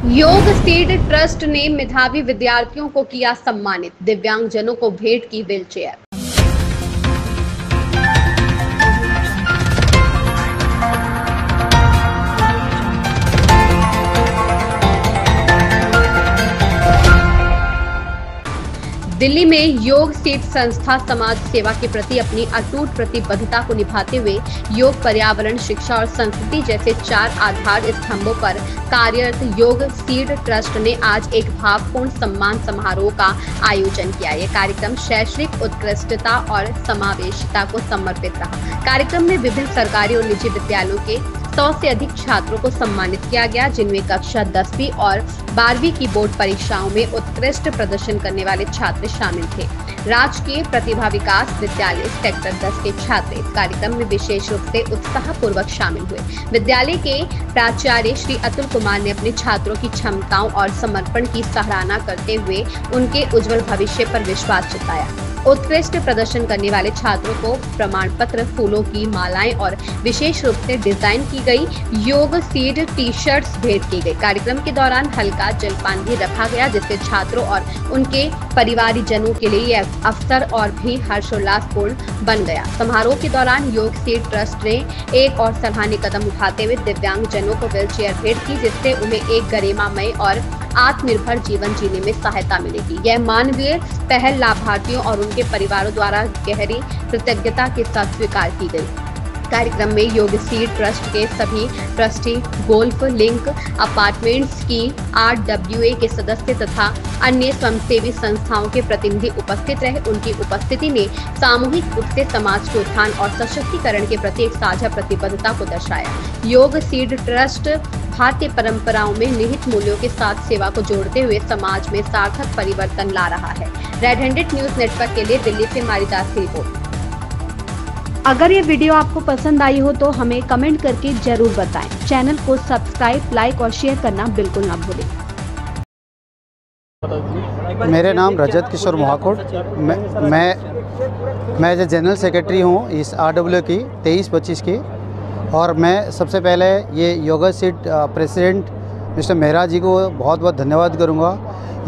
योग seed trust ने मेधावी विद्यार्थियों को किया सम्मानित, दिव्यांगजनों को भेंट की व्हीलचेयर। दिल्ली में योग सीड संस्था समाज सेवा के प्रति अपनी अटूट प्रतिबद्धता को निभाते हुए योग, पर्यावरण, शिक्षा और संस्कृति जैसे 4 आधार स्तंभों पर कार्यरत योग सीड ट्रस्ट ने आज एक भावपूर्ण सम्मान समारोह का आयोजन किया। यह कार्यक्रम शैक्षणिक उत्कृष्टता और समावेशिता को समर्पित रहा। कार्यक्रम में विभिन्न सरकारी और निजी विद्यालयों के 100 से अधिक छात्रों को सम्मानित किया गया, जिनमें कक्षा 10वीं और 12वीं की बोर्ड परीक्षाओं में उत्कृष्ट प्रदर्शन करने वाले छात्र शामिल थे। राजकीय प्रतिभा विकास विद्यालय सेक्टर 10 के छात्र इस कार्यक्रम में विशेष रूप से उत्साहपूर्वक शामिल हुए। विद्यालय के प्राचार्य श्री अतुल कुमार ने अपने छात्रों की क्षमताओं और समर्पण की सराहना करते हुए उनके उज्जवल भविष्य पर विश्वास जताया। उत्कृष्ट प्रदर्शन करने वाले छात्रों को प्रमाण पत्र, फूलों की मालाएं और विशेष रूप से डिजाइन की गई योग सीड टी-शर्ट्स भेंट की गई। कार्यक्रम के दौरान हल्का जलपान भी रखा गया, जिससे छात्रों और उनके परिवारजनों के लिए यह अवसर और भी हर्षोल्लासपूर्ण बन गया। समारोह के दौरान योग सीड ट्रस्ट ने एक और सराहनीय कदम उठाते हुए दिव्यांगजनों को व्हीलचेयर भेंट की, जिससे उन्हें एक गरिमामय और आत्मनिर्भर जीवन जीने में सहायता मिलेगी। यह मानवीय पहल लाभार्थियों और उनके परिवारों द्वारा गहरी कृतज्ञता के साथ स्वीकार की गई। कार्यक्रम में योग सीड ट्रस्ट के सभी ट्रस्टी, गोल्फ लिंक अपार्टमेंट्स की RWA के सदस्य तथा अन्य स्वयंसेवी संस्थाओं के प्रतिनिधि उपस्थित रहे। उनकी उपस्थिति ने सामूहिक रूप से समाज के उत्थान और सशक्तिकरण के प्रति एक साझा प्रतिबद्धता को दर्शाया। योग सीड ट्रस्ट भारतीय परंपराओं में निहित मूल्यों के साथ सेवा को जोड़ते हुए समाज में सार्थक परिवर्तन ला रहा है। रेड हैंडेड न्यूज नेटवर्क के लिए दिल्ली से मारिदास की रिपोर्ट। अगर ये वीडियो आपको पसंद आई हो तो हमें कमेंट करके जरूर बताएं। चैनल को सब्सक्राइब, लाइक और शेयर करना बिल्कुल ना भूलें। मेरे नाम रजत किशोर मोहाकुड़, मैं जो जनरल सेक्रेटरी हूँ इस RWA की 23-25 की। और मैं सबसे पहले ये yoga seed president mister Mehra ji को बहुत बहुत धन्यवाद करूँगा।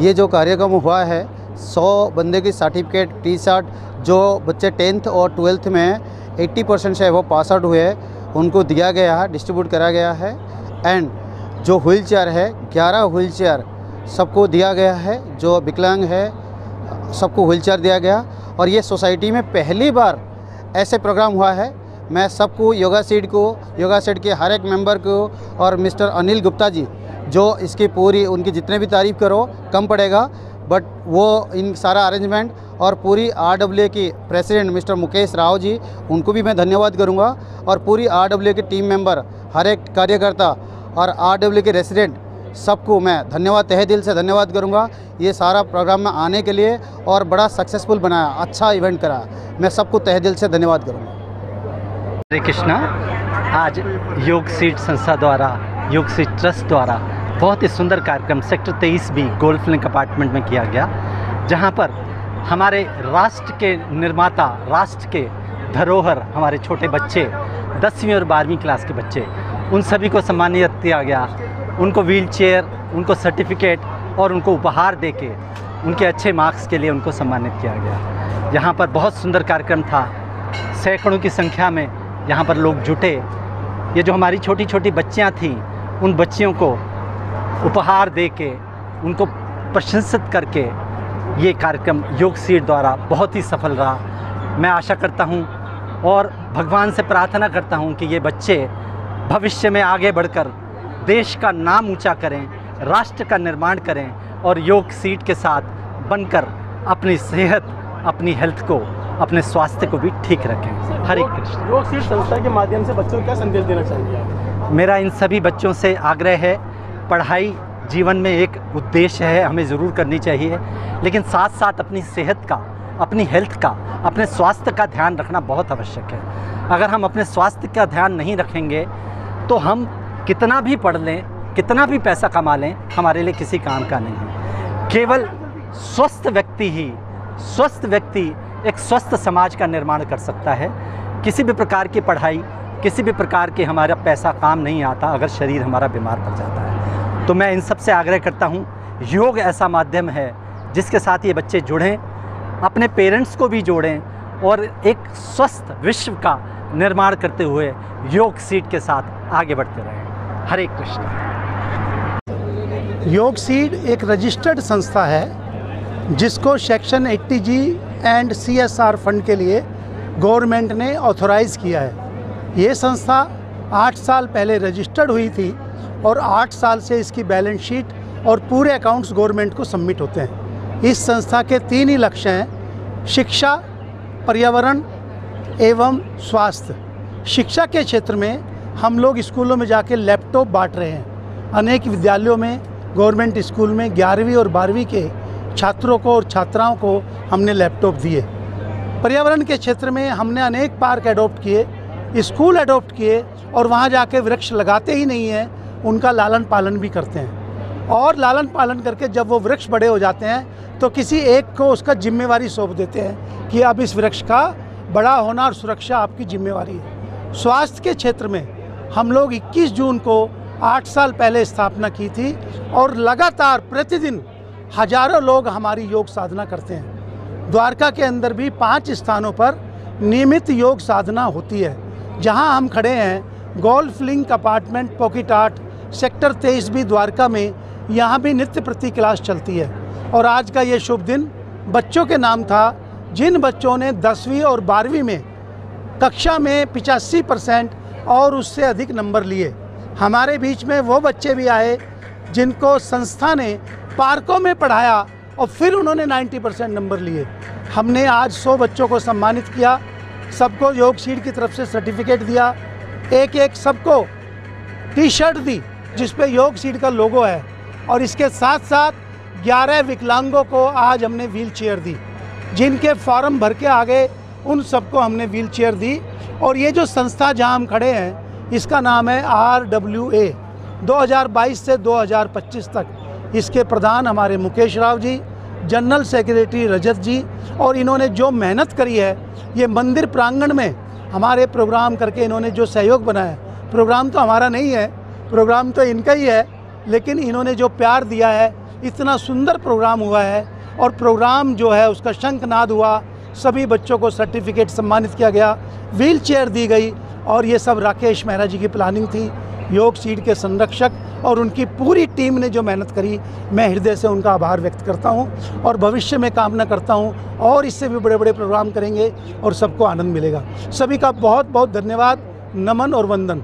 ये जो कार्यक्रम हुआ है 100 बंदे की सर्टिफिकेट टी-शर्ट, जो बच्चे 10th और 12th में 80% से वो पास आउट हुए उनको दिया गया है, डिस्ट्रीब्यूट करा गया है। एंड जो व्हील चेयर है 11 व्हील चेयर सबको दिया गया है, जो विकलांग है सबको व्हील चेयर दिया गया। और ये सोसाइटी में पहली बार ऐसे प्रोग्राम हुआ है। मैं सबको योगा सीड के हर एक मेंबर को और मिस्टर अनिल गुप्ता जी, जो इसकी पूरी उनकी जितने भी तारीफ़ करो कम पड़ेगा, बट वो इन सारा अरेंजमेंट और पूरी RWA की प्रेसिडेंट मिस्टर मुकेश राव जी, उनको भी मैं धन्यवाद करूंगा। और पूरी RWA के टीम मेंबर, हर एक कार्यकर्ता और RWA के रेसिडेंट, सबको मैं धन्यवाद, तहे दिल से धन्यवाद करूंगा। ये सारा प्रोग्राम में आने के लिए और बड़ा सक्सेसफुल बनाया, अच्छा इवेंट करा। मैं सबको तहे दिल से धन्यवाद करूँगा। हरे कृष्णा। आज योग सीड संस्था द्वारा, योग सीड ट्रस्ट द्वारा बहुत ही सुंदर कार्यक्रम sector 23B golf link apartment में किया गया, जहां पर हमारे राष्ट्र के निर्माता, राष्ट्र के धरोहर, हमारे छोटे बच्चे 10वीं और 12वीं क्लास के बच्चे, उन सभी को सम्मानित किया गया। उनको व्हील चेयर, उनको सर्टिफिकेट और उनको उपहार देके उनके अच्छे मार्क्स के लिए उनको सम्मानित किया गया। यहाँ पर बहुत सुंदर कार्यक्रम था, सैकड़ों की संख्या में यहाँ पर लोग जुटे। ये जो हमारी छोटी छोटी बच्चियाँ थीं, उन बच्चियों को उपहार देके, उनको प्रशंसित करके ये कार्यक्रम योग सीड द्वारा बहुत ही सफल रहा। मैं आशा करता हूँ और भगवान से प्रार्थना करता हूँ कि ये बच्चे भविष्य में आगे बढ़कर देश का नाम ऊंचा करें, राष्ट्र का निर्माण करें और योग सीड के साथ बनकर अपनी सेहत, अपनी हेल्थ को, अपने स्वास्थ्य को भी ठीक रखें। हरे कृष्ण। योग सीड संस्था के माध्यम से बच्चों को क्या संदेश देना चाहिए आप? मेरा इन सभी बच्चों से आग्रह है, पढ़ाई जीवन में एक उद्देश्य है, हमें ज़रूर करनी चाहिए, लेकिन साथ साथ अपनी सेहत का, अपनी हेल्थ का, अपने स्वास्थ्य का ध्यान रखना बहुत आवश्यक है। अगर हम अपने स्वास्थ्य का ध्यान नहीं रखेंगे तो हम कितना भी पढ़ लें, कितना भी पैसा कमा लें, हमारे लिए किसी काम का नहीं है। केवल स्वस्थ व्यक्ति एक स्वस्थ समाज का निर्माण कर सकता है। किसी भी प्रकार की पढ़ाई, किसी भी प्रकार के हमारा पैसा काम नहीं आता अगर शरीर हमारा बीमार पड़ जाता है। तो मैं इन सब से आग्रह करता हूँ, योग ऐसा माध्यम है जिसके साथ ये बच्चे जुड़ें, अपने पेरेंट्स को भी जोड़ें और एक स्वस्थ विश्व का निर्माण करते हुए योग सीड के साथ आगे बढ़ते रहें। हरे कृष्ण। योग सीड एक रजिस्टर्ड संस्था है जिसको section 80G and CSR fund के लिए गवर्नमेंट ने ऑथोराइज़ किया है। ये संस्था 8 साल पहले रजिस्टर्ड हुई थी और 8 साल से इसकी बैलेंस शीट और पूरे अकाउंट्स गवर्नमेंट को सबमिट होते हैं। इस संस्था के 3 ही लक्ष्य हैं: शिक्षा, पर्यावरण एवं स्वास्थ्य। शिक्षा के क्षेत्र में हम लोग स्कूलों में जाके लैपटॉप बांट रहे हैं। अनेक विद्यालयों में, गवर्नमेंट स्कूल में 11वीं और 12वीं के छात्रों को और छात्राओं को हमने लैपटॉप दिए। पर्यावरण के क्षेत्र में हमने अनेक पार्क एडॉप्ट किए, स्कूल एडॉप्ट किए और वहाँ जाके वृक्ष लगाते ही नहीं हैं, उनका लालन पालन भी करते हैं। और लालन पालन करके जब वो वृक्ष बड़े हो जाते हैं तो किसी एक को उसका जिम्मेवारी सौंप देते हैं कि अब इस वृक्ष का बड़ा होना और सुरक्षा आपकी जिम्मेवारी है। स्वास्थ्य के क्षेत्र में हम लोग 21 जून को 8 साल पहले स्थापना की थी और लगातार प्रतिदिन हजारों लोग हमारी योग साधना करते हैं। द्वारका के अंदर भी 5 स्थानों पर नियमित योग साधना होती है। जहां हम खड़े हैं, golf link apartment pocket 8 sector 23B Dwarka में, यहां भी नित्य प्रति क्लास चलती है। और आज का ये शुभ दिन बच्चों के नाम था जिन बच्चों ने 10वीं और 12वीं में कक्षा में 85% और उससे अधिक नंबर लिए। हमारे बीच में वो बच्चे भी आए जिनको संस्था ने पार्कों में पढ़ाया और फिर उन्होंने 90% नंबर लिए। हमने आज 100 बच्चों को सम्मानित किया, सबको योग सीड की तरफ से सर्टिफिकेट दिया, एक सबको टी-शर्ट दी जिस पे योग सीड का लोगो है, और इसके साथ साथ 11 विकलांगों को आज हमने व्हील चेयर दी। जिनके फॉर्म भर के आ गए उन सबको हमने व्हील चेयर दी। और ये जो संस्था जहाँ हम खड़े हैं इसका नाम है RWA। 2022 से 2025 तक इसके प्रधान हमारे मुकेश राव जी, जनरल सेक्रेटरी रजत जी, और इन्होंने जो मेहनत करी है, ये मंदिर प्रांगण में हमारे प्रोग्राम करके इन्होंने जो सहयोग बनाया, प्रोग्राम तो हमारा नहीं है, प्रोग्राम तो इनका ही है, लेकिन इन्होंने जो प्यार दिया है, इतना सुंदर प्रोग्राम हुआ है। और प्रोग्राम जो है उसका शंखनाद हुआ, सभी बच्चों को सर्टिफिकेट सम्मानित किया गया, व्हील चेयर दी गई। और ये सब राकेश मेहरा जी की प्लानिंग थी, योग सीड के संरक्षक और उनकी पूरी टीम ने जो मेहनत करी, मैं हृदय से उनका आभार व्यक्त करता हूं। और भविष्य में कामना करता हूं और इससे भी बड़े बड़े प्रोग्राम करेंगे और सबको आनंद मिलेगा। सभी का बहुत बहुत धन्यवाद, नमन और वंदन।